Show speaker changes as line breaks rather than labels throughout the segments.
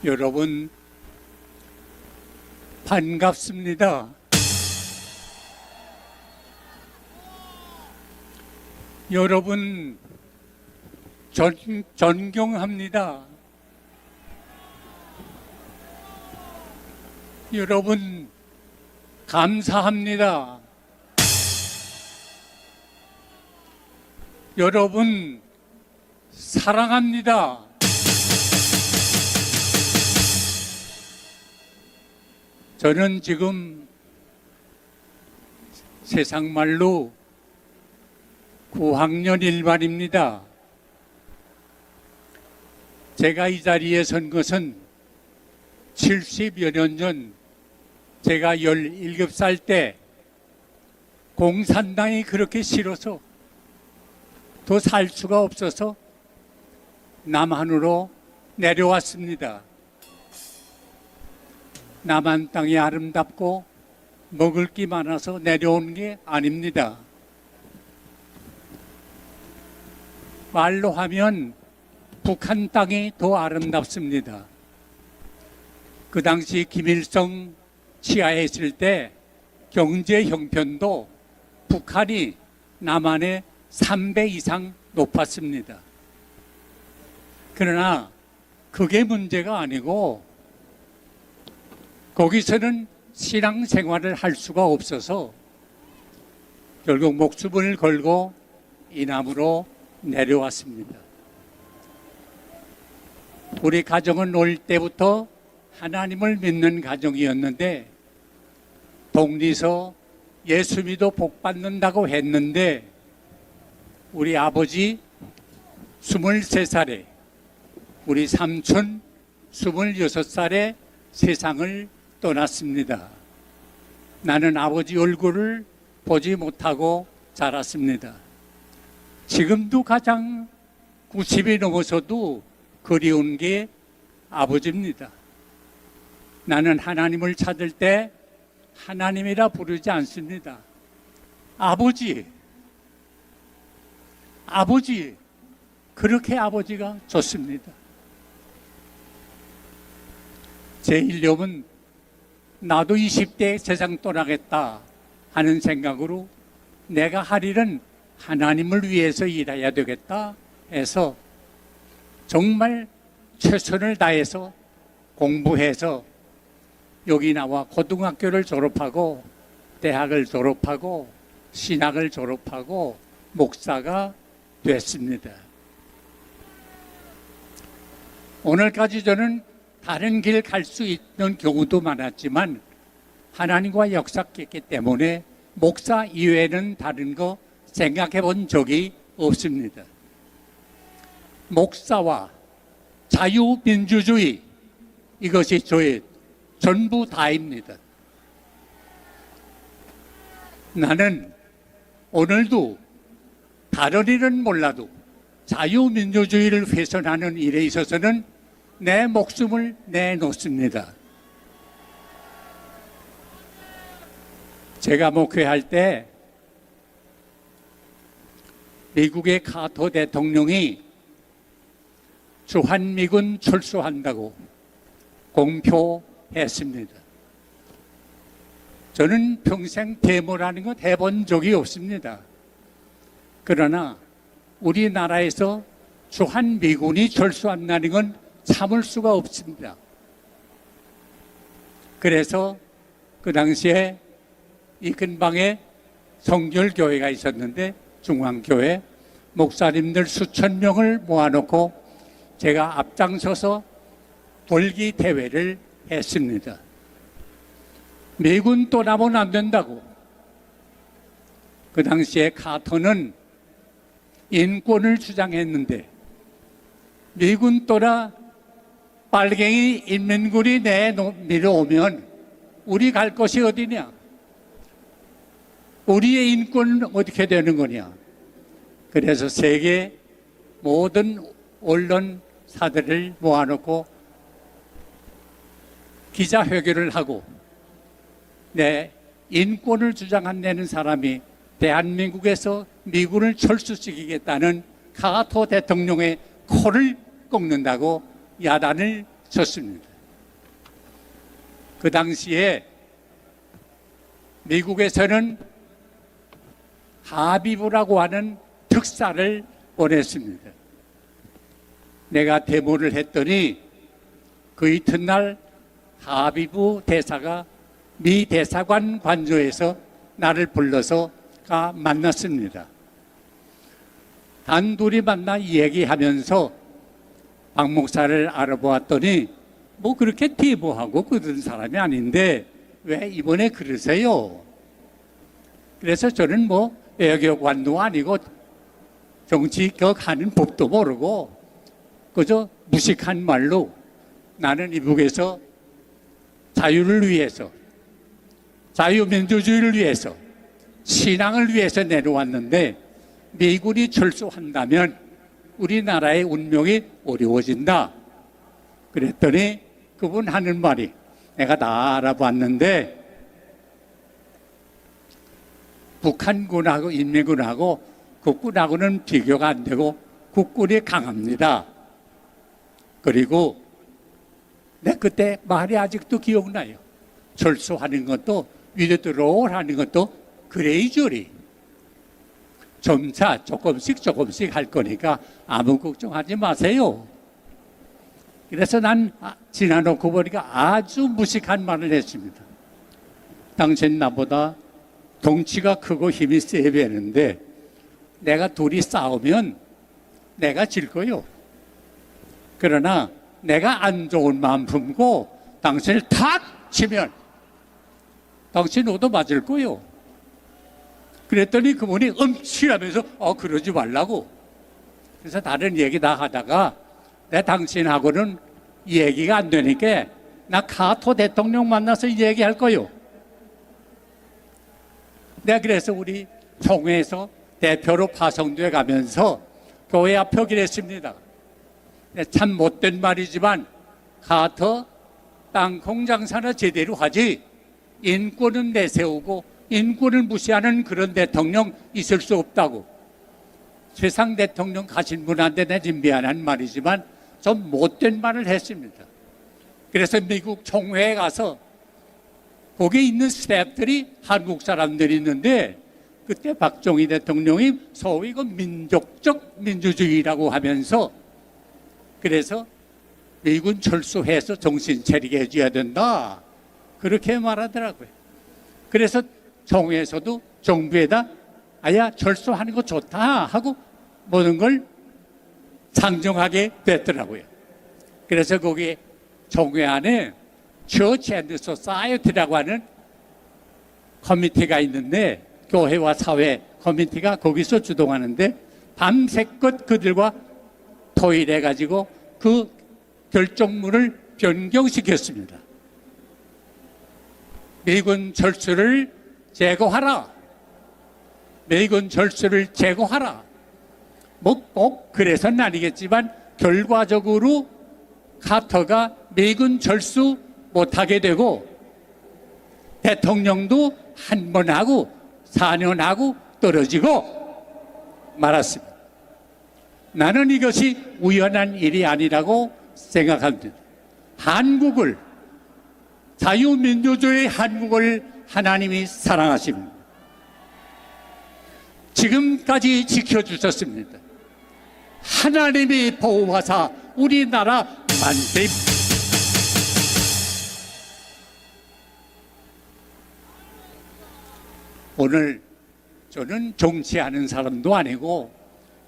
여러분 반갑습니다. 여러분 존경합니다. 여러분 감사합니다. 여러분 사랑합니다. 저는 지금 세상 말로 9학년 1반입니다. 제가 이 자리에 선 것은 70여 년 전 제가 17살 때 공산당이 그렇게 싫어서 더 살 수가 없어서 남한으로 내려왔습니다. 남한 땅이 아름답고 먹을 게 많아서 내려온 게 아닙니다. 말로 하면 북한 땅이 더 아름답습니다. 그 당시 김일성 치하했을 때 경제 형편도 북한이 남한의 3배 이상 높았습니다. 그러나 그게 문제가 아니고 거기서는 신앙생활을 할 수가 없어서 결국 목숨을 걸고 이남으로 내려왔습니다. 우리 가정은 어릴 때부터 하나님을 믿는 가정이었는데 독리서 예수 믿어 복 받는다고 했는데 우리 아버지 23살에 우리 삼촌 26살에 세상을 떠났습니다. 나는 아버지 얼굴을 보지 못하고 자랐습니다. 지금도 가장 90이 넘어서도 그리운 게 아버지입니다. 나는 하나님을 찾을 때 하나님이라 부르지 않습니다. 아버지, 아버지, 그렇게 아버지가 좋습니다. 제 일념은 나도 20대에 세상 떠나겠다 하는 생각으로 내가 할 일은 하나님을 위해서 일해야 되겠다 해서 정말 최선을 다해서 공부해서 여기 나와 고등학교를 졸업하고 대학을 졸업하고 신학을 졸업하고 목사가 됐습니다. 오늘까지 저는 다른 길 갈 수 있는 경우도 많았지만 하나님과 역사했기 때문에 목사 이외에는 다른 거 생각해 본 적이 없습니다. 목사와 자유민주주의 이것이 저의 전부 다입니다. 나는 오늘도 다른 일은 몰라도 자유민주주의를 훼손하는 일에 있어서는 내 목숨을 내놓습니다. 제가 목회할 때 미국의 카터 대통령이 주한미군 철수한다고 공표했습니다. 저는 평생 데모라는 것 해본 적이 없습니다. 그러나 우리나라에서 주한미군이 철수한다는 건 참을 수가 없습니다. 그래서 그 당시에 이 근방에 성결교회가 있었는데 중앙교회 목사님들 수천 명을 모아놓고 제가 앞장서서 돌기 대회를 했습니다. 미군 떠나면 안 된다고. 그 당시에 카터는 인권을 주장했는데 미군 떠나 빨갱이 인민군이 내려오면 우리 갈 곳이 어디냐? 우리의 인권은 어떻게 되는 거냐? 그래서 세계 모든 언론사들을 모아놓고 기자회견을 하고 내 인권을 주장하는 사람이 대한민국에서 미군을 철수시키겠다는 카터 대통령의 코를 꺾는다고 야단을 쳤습니다. 그 당시에 미국에서는 하비부라고 하는 특사를 보냈습니다. 내가 데모를 했더니 그 이튿날 하비부 대사가 미 대사관 관저에서 나를 불러서 만났습니다. 단둘이 만나 얘기하면서 박 목사를 알아보았더니 뭐 그렇게 데모하고 그런 사람이 아닌데 왜 이번에 그러세요? 그래서 저는 뭐 외교관도 아니고 정치격하는 법도 모르고 그저 무식한 말로 나는 이북에서 자유를 위해서, 자유민주주의를 위해서, 신앙을 위해서 내려왔는데 미군이 철수한다면 우리나라의 운명이 어려워진다. 그랬더니 그분 하는 말이, 내가 다 알아봤는데 북한군하고 인민군하고 국군하고는 비교가 안 되고 국군이 강합니다. 그리고 내 그때 말이 아직도 기억나요. 철수하는 것도 위드로올 하는 것도 그레이저리 점차 조금씩 할 거니까 아무 걱정하지 마세요. 그래서 난 지나놓고 보니까 아주 무식한 말을 했습니다. 당신 나보다 덩치가 크고 힘이 세 배는데 내가 둘이 싸우면 내가 질 거요. 그러나 내가 안 좋은 마음 품고 당신을 탁 치면 당신 옷도 맞을 거요. 그랬더니 그분이 음치하면서 그러지 말라고. 그래서 다른 얘기 다 하다가 내 당신하고는 얘기가 안 되니까 나 카토 대통령 만나서 얘기할 거요. 내가 그래서 우리 총회에서 대표로 파송돼 가면서 교회 앞에 기랬습니다. 참 못된 말이지만 카터 땅콩 장사나 제대로 하지 인권은 내세우고 인권을 무시하는 그런 대통령 있을 수 없다고. 세상 대통령 가신 분한테 내 지금 미안한 말이지만 좀 못된 말을 했습니다. 그래서 미국 총회에 가서 거기 있는 스태프들이 한국 사람들이 있는데 그때 박정희 대통령이 소위 그 민족적 민주주의라고 하면서 그래서 미군 철수해서 정신 차리게 해줘야 된다. 그렇게 말하더라고요. 그래서 총회에서도 정부에다 아야 철수하는 거 좋다 하고 모든 걸 상정하게 됐더라고요. 그래서 거기 총회 안에 Church and Society라고 하는 커미티가 있는데 교회와 사회 커미티가 거기서 주동하는데 밤새껏 그들과 토의해가지고 그 결정문을 변경시켰습니다. 미군 철수를 제거하라. 미군 철수를 제거하라. 뭐 꼭 그래서는 아니겠지만 결과적으로 카터가 미군 철수 못하게 되고 대통령도 한 번 하고 4년 하고 떨어지고 말았습니다. 나는 이것이 우연한 일이 아니라고 생각합니다. 한국을, 자유민주주의 한국을 하나님이 사랑하십니다. 지금까지 지켜주셨습니다. 하나님이 보호하사 우리나라 만세. 오늘 저는 정치하는 사람도 아니고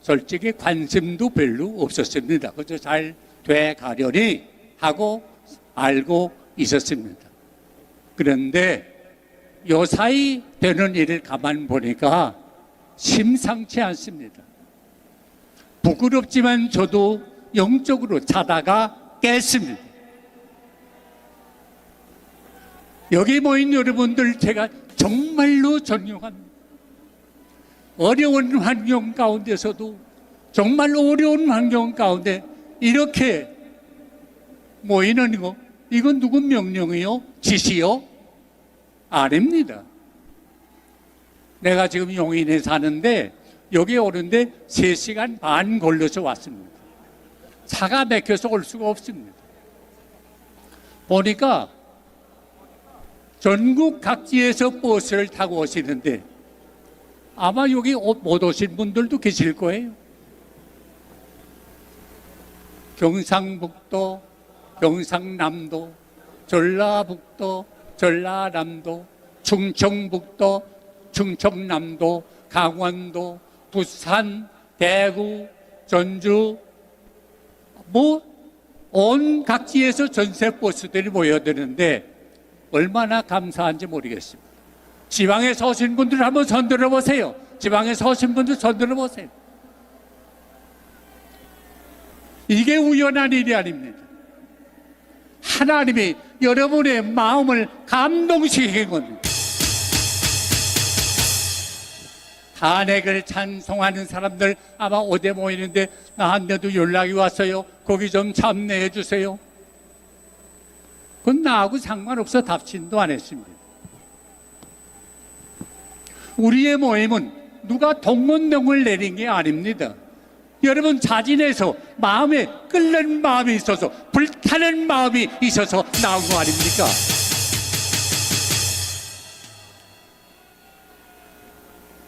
솔직히 관심도 별로 없었습니다. 그저 잘 돼가려니 하고 알고 있었습니다. 그런데 요사이 되는 일을 가만 보니까 심상치 않습니다. 부끄럽지만 저도 영적으로 자다가 깼습니다. 여기 모인 여러분들 제가 정말로 존경합니다. 어려운 환경 가운데서도 정말 어려운 환경 가운데 이렇게 모이는 거 이건 누구 명령이요? 지시요? 아닙니다. 내가 지금 용인에 사는데 여기 오는데 3시간 반 걸려서 왔습니다. 차가 막혀서 올 수가 없습니다. 보니까 전국 각지에서 버스를 타고 오시는데 아마 여기 못 오신 분들도 계실 거예요. 경상북도, 경상남도, 전라북도, 전라남도, 충청북도, 충청남도, 강원도, 부산, 대구, 전주, 온 각지에서 전세 버스들이 모여드는데 얼마나 감사한지 모르겠습니다. 지방에서 오신 분들 한번 손 들어보세요. 지방에서 오신 분들 손 들어보세요. 이게 우연한 일이 아닙니다. 하나님이 여러분의 마음을 감동시킨 겁니다. 탄핵을 찬송하는 사람들 아마 어디 모이는데 나한테도 연락이 왔어요. 거기 좀 참여해 주세요. 그건 나하고 상관없어 답신도 안 했습니다. 우리의 모임은 누가 동문동을 내린 게 아닙니다. 여러분 자진해서 마음에 끓는 마음이 있어서 불타는 마음이 있어서 나온 거 아닙니까?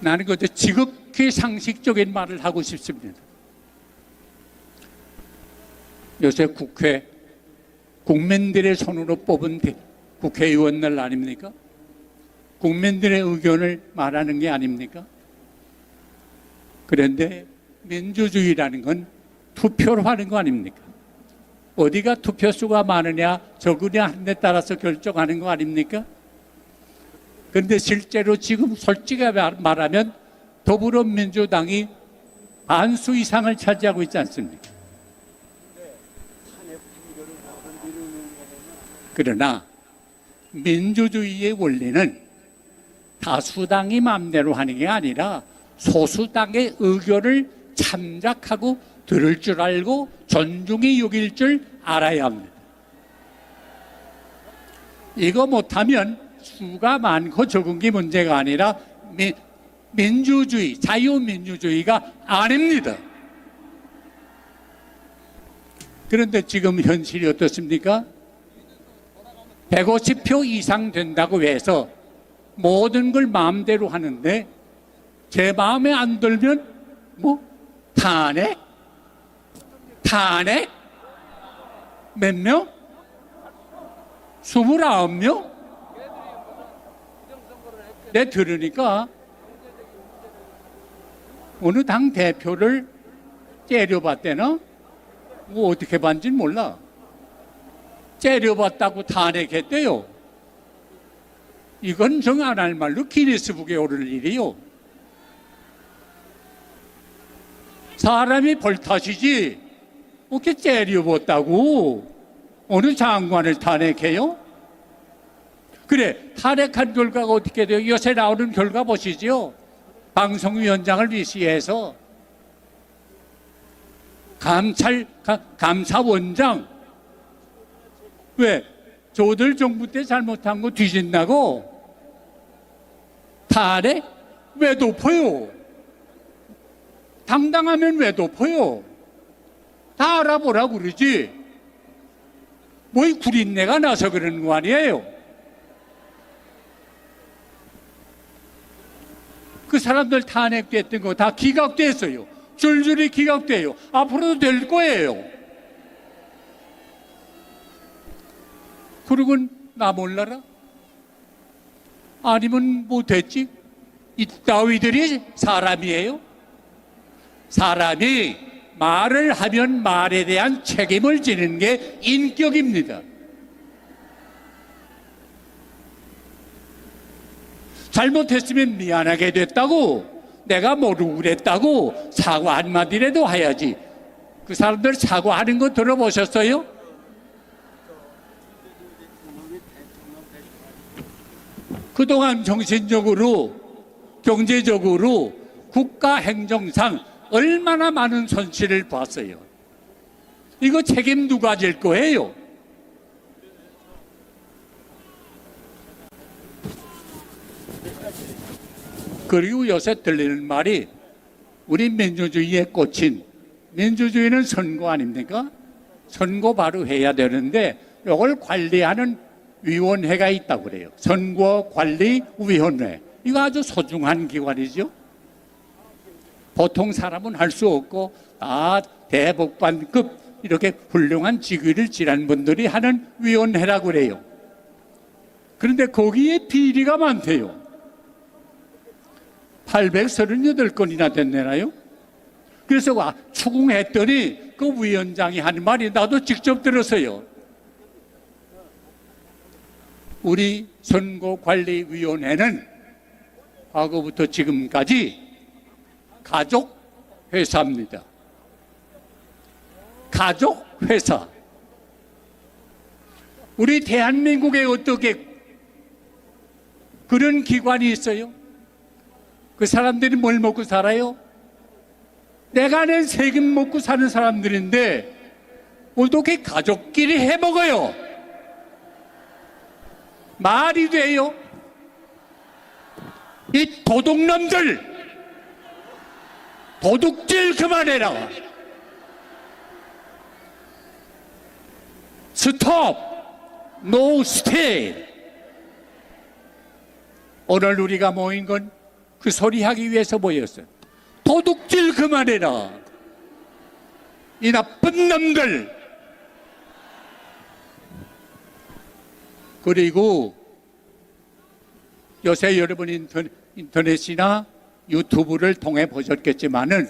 나는 그것도 지극히 상식적인 말을 하고 싶습니다. 요새 국회 국민들의 손으로 뽑은 국회의원들 아닙니까? 국민들의 의견을 말하는 게 아닙니까? 그런데 민주주의라는 건 투표로 하는 거 아닙니까? 어디가 투표수가 많으냐 적으냐 하는 데 따라서 결정하는 거 아닙니까? 그런데 실제로 지금 솔직히 말하면 더불어민주당이 반수 이상을 차지하고 있지 않습니까? 그러나 민주주의의 원리는 다수당이 마음대로 하는 게 아니라 소수당의 의견을 참작하고 들을 줄 알고 존중히 여길 줄 알아야 합니다. 이거 못하면 수가 많고 적은 게 문제가 아니라 민주주의, 자유민주주의가 아닙니다. 그런데 지금 현실이 어떻습니까? 150표 이상 된다고 해서 모든 걸 마음대로 하는데 제 마음에 안 들면 탄핵? 탄핵? 몇 명? 29명? 내 들으니까 어느 당 대표를 째려봤대나? 어떻게 봤는지 몰라. 째려봤다고 탄핵했대요. 이건 정 안 할 말로 기네스북에 오를 일이요. 사람이 벌타시지 어떻게 째려봤다고 어느 장관을 탄핵해요? 그래, 탄핵한 결과가 어떻게 돼요? 요새 나오는 결과 보시죠. 방송위원장을 위시해서 감사원장 왜? 저들 정부 때 잘못한 거 뒤진다고? 탄핵? 왜 덮어요? 당당하면 왜 덮어요? 다 알아보라고 그러지. 뭐 구린내가 나서 그러는 거 아니에요? 그 사람들 탄핵됐던 거 다 기각됐어요. 줄줄이 기각돼요. 앞으로도 될 거예요. 그러고 나 몰라라? 아니면 뭐 됐지? 이따위들이 사람이에요? 사람이 말을 하면 말에 대한 책임을 지는 게 인격입니다. 잘못했으면 미안하게 됐다고, 내가 모르고 그랬다고 사과 한마디라도 해야지. 그 사람들 사과하는 거 들어보셨어요? 그동안 정신적으로, 경제적으로, 국가 행정상 얼마나 많은 손실을 봤어요. 이거 책임 누가 질 거예요? 그리고 요새 들리는 말이 우리 민주주의에 꽂힌, 민주주의는 선거 아닙니까? 선거 바로 해야 되는데 이걸 관리하는 위원회가 있다고 그래요. 선거관리위원회. 이거 아주 소중한 기관이죠. 보통 사람은 할 수 없고 대법관급 이렇게 훌륭한 직위를 지난 분들이 하는 위원회라고 그래요. 그런데 거기에 비리가 많대요. 838건이나 됐나요? 그래서 추궁했더니 그 위원장이 하는 말이 나도 직접 들었어요. 우리 선거관리위원회는 과거부터 지금까지 가족회사입니다. 가족회사. 우리 대한민국에 어떻게 그런 기관이 있어요? 그 사람들이 뭘 먹고 살아요? 내가 낸 세금 먹고 사는 사람들인데 어떻게 가족끼리 해먹어요? 말이 돼요? 이 도둑놈들 도둑질 그만해라. 스톱! 노 스테이! 오늘 우리가 모인 건 그 소리 하기 위해서 모였어요. 도둑질 그만해라. 이 나쁜 놈들. 그리고 요새 여러분 인터넷이나 유튜브를 통해 보셨겠지만은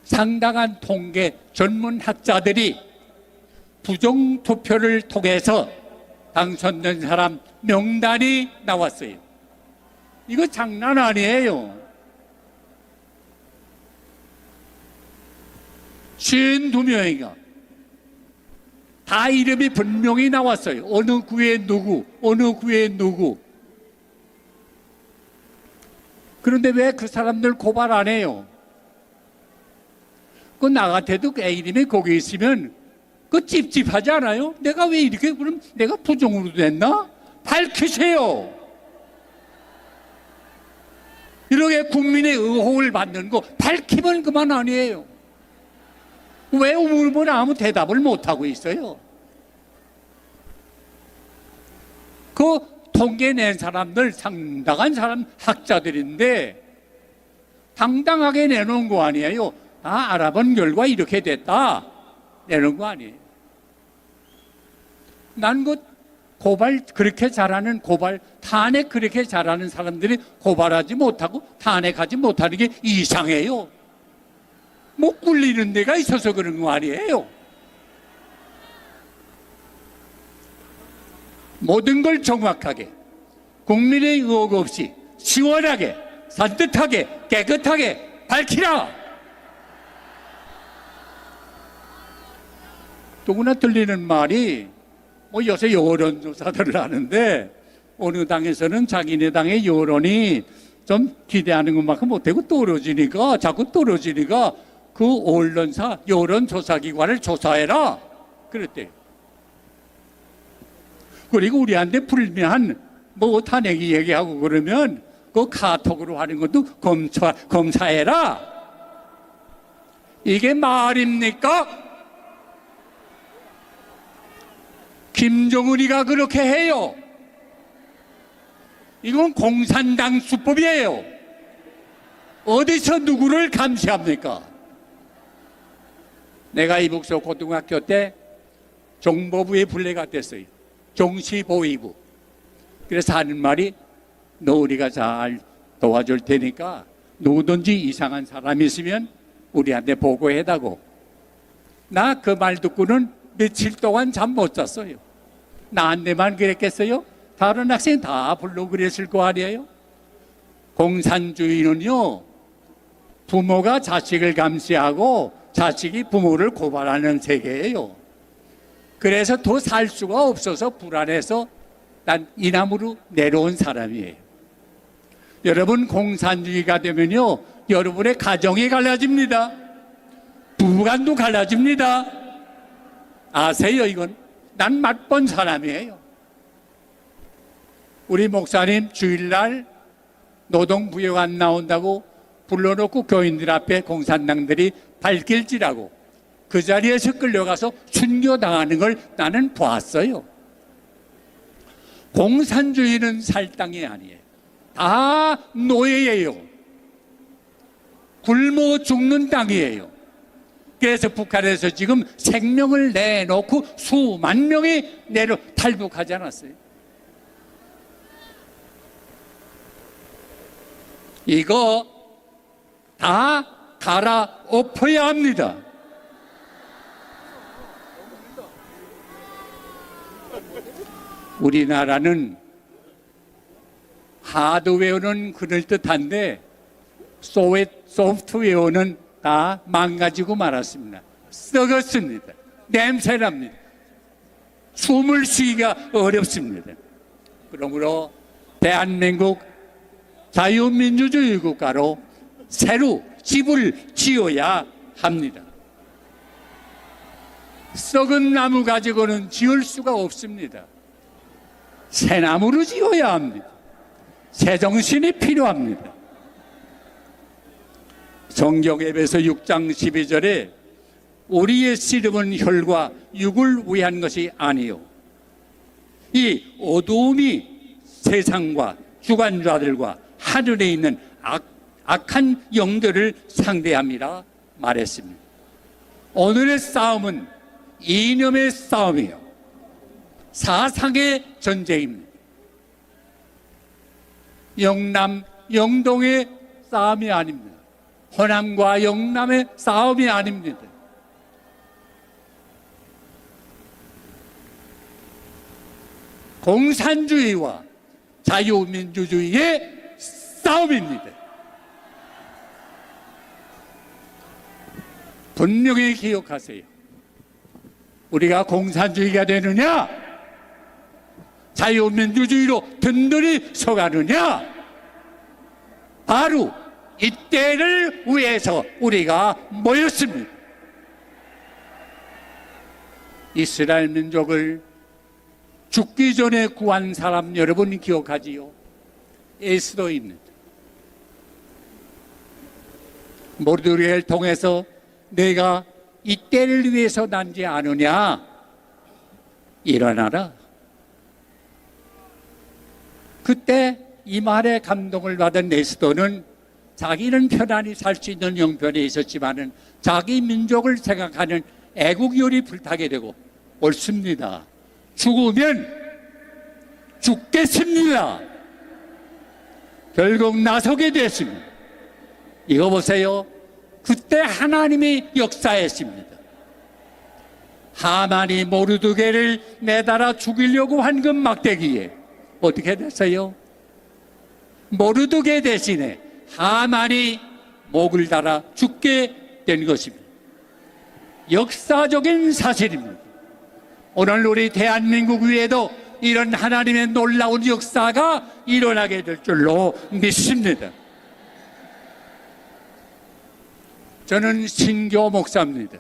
상당한 통계 전문 학자들이 부정투표를 통해서 당선된 사람 명단이 나왔어요. 이거 장난 아니에요. 52명이가 다 이름이 분명히 나왔어요. 어느 구에 누구, 어느 구에 누구. 그런데 왜 그 사람들 고발 안 해요? 그 나 같아도 그 이름이 거기 있으면 그 찝찝하지 않아요? 내가 왜 이렇게, 그럼 내가 부정으로 됐나? 밝히세요. 이렇게 국민의 의혹을 받는 거 밝히면 그만 아니에요. 왜 물으면 아무 대답을 못하고 있어요? 그 통계 낸 사람들 상당한 사람 학자들인데 당당하게 내놓은 거 아니에요. 알아본 결과 이렇게 됐다 내놓은 거 아니에요. 난 그 고발 그렇게 잘하는 탄핵 그렇게 잘하는 사람들이 고발하지 못하고 탄핵하지 못하는 게 이상해요. 못 굴리는 데가 있어서 그런 거 아니에요. 모든 걸 정확하게 국민의 의혹 없이 시원하게 산뜻하게 깨끗하게 밝히라. 누구나 들리는 말이 요새 여론조사들을 하는데 어느 당에서는 자기네 당의 여론이 좀 기대하는 것만큼 못하고 떨어지니까 자꾸 떨어지니까 그 언론사 여론조사기관을 조사해라 그랬대요. 그리고 우리한테 불미한 탄핵이 얘기하고 그러면 그 카톡으로 하는 것도 검사해라. 이게 말입니까? 김정은이가 그렇게 해요. 이건 공산당 수법이에요. 어디서 누구를 감시합니까? 내가 이북서 고등학교 때 정보부에 분례가 됐어요. 정시보위부. 그래서 하는 말이 너 우리가 잘 도와줄 테니까 누구든지 이상한 사람이 있으면 우리한테 보고해다고. 나 그 말 듣고는 며칠 동안 잠 못 잤어요. 나한테만 그랬겠어요? 다른 학생 다 불러 그랬을 거 아니에요? 공산주의는요, 부모가 자식을 감시하고 자식이 부모를 고발하는 세계예요. 그래서 더 살 수가 없어서 불안해서 난 이남으로 내려온 사람이에요. 여러분, 공산주의가 되면요, 여러분의 가정이 갈라집니다. 부부간도 갈라집니다. 아세요, 이건? 난 맛본 사람이에요. 우리 목사님 주일날 노동부역 안 나온다고 불러놓고 교인들 앞에 공산당들이 발길질하고 그 자리에서 끌려가서 순교당하는 걸 나는 봤어요. 공산주의는 살 땅이 아니에요. 다 노예예요. 굶어 죽는 땅이에요. 그래서 북한에서 지금 생명을 내놓고 수만 명이 탈북하지 않았어요. 이거 다 갈아엎어야 합니다. 우리나라는 하드웨어는 그럴듯한데 소프트웨어는 다 망가지고 말았습니다. 썩었습니다. 냄새납니다. 숨을 쉬기가 어렵습니다. 그러므로 대한민국 자유민주주의 국가로 새로 집을 지어야 합니다. 썩은 나무 가지고는 지을 수가 없습니다. 새 나무로 지어야 합니다. 새 정신이 필요합니다. 성경 에베소 6장 12절에 우리의 씨름은 혈과 육을 위한 것이 아니요 이 어두움이 세상과 주관자들과 하늘에 있는 악한 영들을 상대함이라 말했습니다. 오늘의 싸움은 이념의 싸움이에요. 사상의 전쟁입니다. 영남, 영동의 싸움이 아닙니다. 호남과 영남의 싸움이 아닙니다. 공산주의와 자유민주주의의 싸움입니다. 분명히 기억하세요. 우리가 공산주의가 되느냐, 자유민주주의로 든든히 서가느냐, 바로 이때를 위해서 우리가 모였습니다. 이스라엘 민족을 죽기 전에 구한 사람 여러분 기억하지요? 에스더입니다. 모르드게를 통해서 내가 이때를 위해서 난지 않으냐, 일어나라. 그때 이 말에 감동을 받은 에스더는 자기는 편안히 살 수 있는 형편에 있었지만은 자기 민족을 생각하는 애국열이 불타게 되고, 옳습니다. 죽으면 죽겠습니다. 결국 나서게 됐습니다. 이거 보세요. 그때 하나님이 역사했습니다. 하만이 모르드게를 매달아 죽이려고 한 그 막대기에 어떻게 됐어요? 모르드게 대신에 하만이 목을 달아 죽게 된 것입니다. 역사적인 사실입니다. 오늘 우리 대한민국 위에도 이런 하나님의 놀라운 역사가 일어나게 될 줄로 믿습니다. 저는 신교 목사입니다.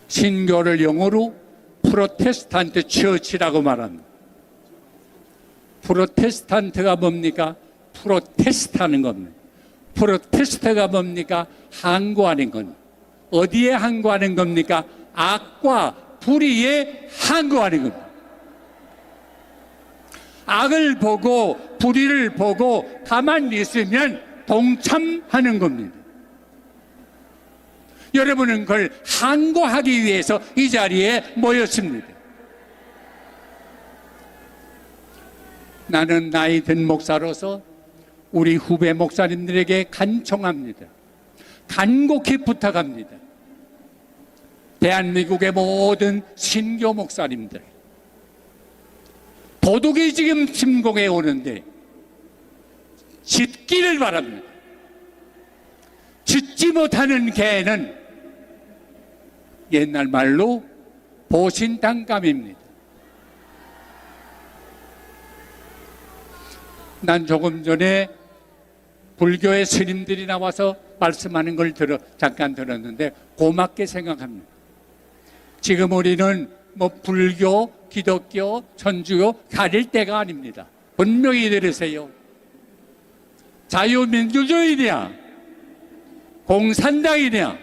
신교를 영어로 프로테스탄트 처치라고 말합니다. 프로테스탄트가 뭡니까? 프로테스트하는 겁니다. 프로테스트가 뭡니까? 항거하는 겁니다. 어디에 항거하는 겁니까? 악과 불의에 항거하는 겁니다. 악을 보고 불의를 보고 가만히 있으면 동참하는 겁니다. 여러분은 그걸 항거하기 위해서 이 자리에 모였습니다. 나는 나이 든 목사로서 우리 후배 목사님들에게 간청합니다. 간곡히 부탁합니다. 대한민국의 모든 신교 목사님들, 도둑이 지금 침공해 오는데 짖기를 바랍니다. 짖지 못하는 개는 옛날 말로 보신탕감입니다. 난 조금 전에 불교의 스님들이 나와서 말씀하는 걸 잠깐 들었는데 고맙게 생각합니다. 지금 우리는 불교, 기독교, 천주교 가릴 때가 아닙니다. 분명히 들으세요. 자유민주주의냐, 공산당이냐,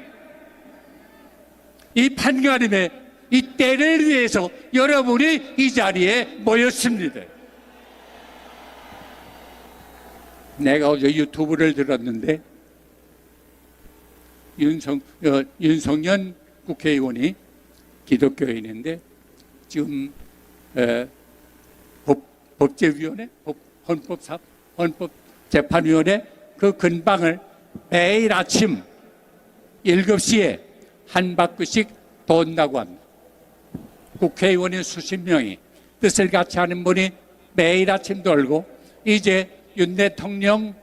이 판가름에 이 때를 위해서 여러분이 이 자리에 모였습니다. 내가 어제 유튜브를 들었는데 윤석열 국회의원이 기독교인인데 지금 법제위원회, 헌법재판위원회 그 근방을 매일 아침 7시에 한 바퀴씩 돈다고 합니다. 국회의원이 수십 명이 뜻을 같이 하는 분이 매일 아침 돌고 이제 윤 대통령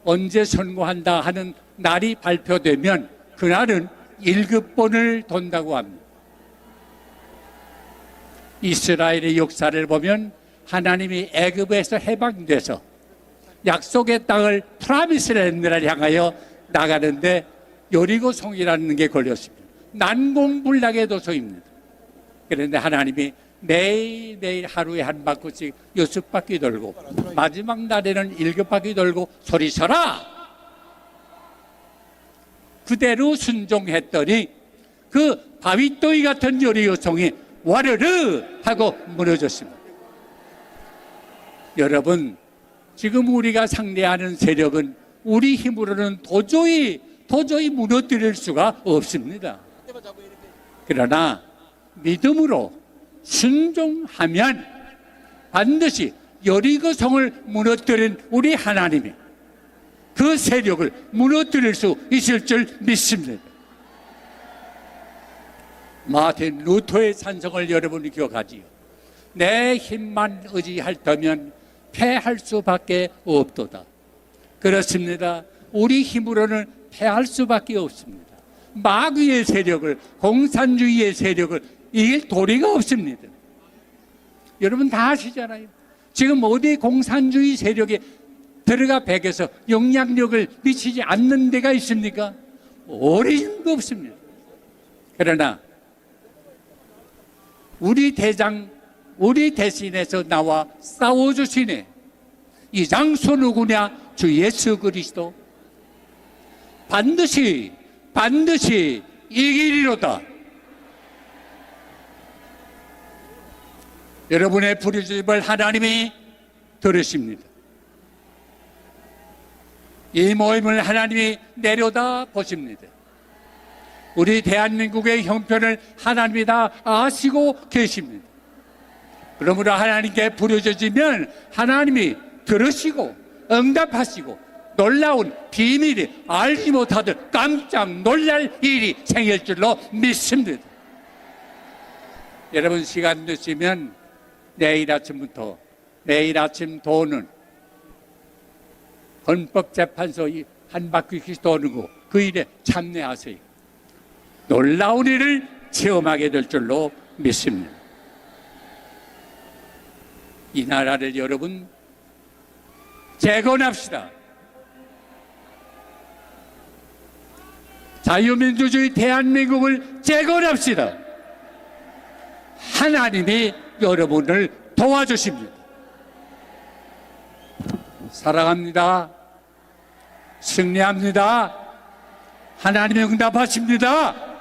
언제 선고한다 하는 날이 발표되면 그날은 7번을 돈다고 합니다. 이스라엘의 역사를 보면 하나님이 애굽에서 해방돼서 약속의 땅을 프라미스랜드를 향하여 나가는데 여리고성이라는 게 걸렸습니다. 난공불락의 도성입니다. 그런데 하나님이 매일매일 하루에 한 바퀴씩 6바퀴 돌고 마지막 날에는 7바퀴 돌고 소리쳐라! 그대로 순종했더니 그 바위더위 같은 여리고성이 와르르 하고 무너졌습니다. 여러분, 지금 우리가 상대하는 세력은 우리 힘으로는 도저히 무너뜨릴 수가 없습니다. 그러나 믿음으로 순종하면 반드시 여리고성을 무너뜨린 우리 하나님이 그 세력을 무너뜨릴 수 있을 줄 믿습니다. 마틴 루터의 찬성을 여러분이 기억하지요. 내 힘만 의지할 때면 패할 수밖에 없도다. 그렇습니다. 우리 힘으로는 패할 수밖에 없습니다. 마귀의 세력을, 공산주의의 세력을 이길 도리가 없습니다. 여러분 다 아시잖아요. 지금 어디 공산주의 세력에 들어가 배겨서 영향력을 미치지 않는 데가 있습니까? 어린도 없습니다. 그러나 우리 대신해서 나와 싸워주시네. 이 장소 누구냐? 주 예수 그리스도. 반드시 이기리로다. 여러분의 부르짖음을 하나님이 들으십니다. 이 모임을 하나님이 내려다 보십니다. 우리 대한민국의 형편을 하나님이 다 아시고 계십니다. 그러므로 하나님께 부르짖으면 하나님이 들으시고 응답하시고 놀라운 비밀이 알지 못하던 깜짝 놀랄 일이 생길 줄로 믿습니다. 여러분 시간 되시면 내일 아침 도는 헌법재판소 한 바퀴씩 도는 거 그 일에 참여하세요. 놀라운 일을 체험하게 될 줄로 믿습니다. 이 나라를 여러분 재건합시다. 자유민주주의 대한민국을 재건합시다. 하나님이 여러분을 도와주십니다. 사랑합니다. 승리합니다. 하나님이 응답하십니다.